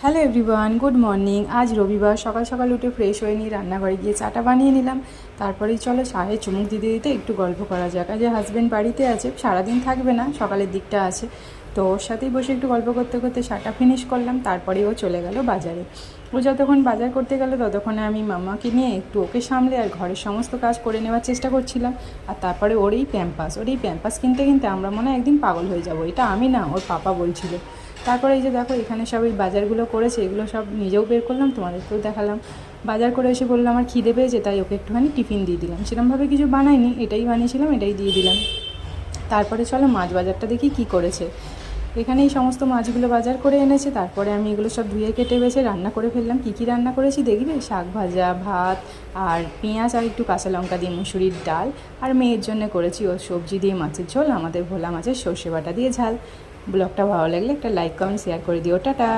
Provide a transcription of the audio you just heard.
Hello everyone, good morning. আজ রবিবার, সকাল সকাল উঠে ফ্রেশ হয়ে নিয়ে রান্নাঘরে গিয়ে চাটা বানিয়ে নিলাম। তারপরেই চলো চায়ে চুমুক দিতে দিতে একটু গল্প করা যাক। আজ হাজব্যান্ড বাড়িতে আছে, সারাদিন থাকবে না, সকালের দিকটা আছে, তো ওর সাথেই বসে একটু গল্প করতে করতে চাটা ফিনিশ করলাম। তারপরে ও চলে গেল বাজারে। ও যতক্ষণ বাজার করতে গেল ততক্ষণে আমি মামাকে নিয়ে একটু ওকে সামলে আর ঘরের সমস্ত কাজ করে নেওয়ার চেষ্টা করছিলাম। আর তারপরে ওর এই প্যাম্পাস কিনতে কিনতে আমরা মনে হয় একদিন পাগল হয়ে যাব। এটা আমি না, ওর পাপা বলছিল। তারপরে এই যে দেখো এখানে সব এই বাজারগুলো করেছে, এগুলো সব নিজেও বের করলাম, তোমাদেরকেও দেখালাম। বাজার করে এসে বললাম আমার খিদে পেয়েছে, তাই ওকে একটুখানি টিফিন দিয়ে দিলাম। সেরকমভাবে কিছু বানাইনি, এটাই বানিয়েছিলাম, এটাই দিয়ে দিলাম। তারপরে চলো মাছ বাজারটা দেখি কি করেছে। এখানে এই সমস্ত মাছগুলো বাজার করে এনেছে। তারপরে আমি এগুলো সব ধুয়ে কেটে বেছে রান্না করে ফেললাম। কী কী রান্না করেছি দেখবে, শাক ভাজা, ভাত আর পেঁয়াজ আর একটু কাঁচা লঙ্কা দিয়ে মুসুরির ডাল। আর মেয়ের জন্য করেছি ও সবজি দিয়ে মাছের ঝোল, আমাদের ভোলা মাছের সর্ষে বাটা দিয়ে ঝাল। ব্লগটা ভালো লাগলে একটা লাইক কমেন্ট শেয়ার করে দিও। টাটা।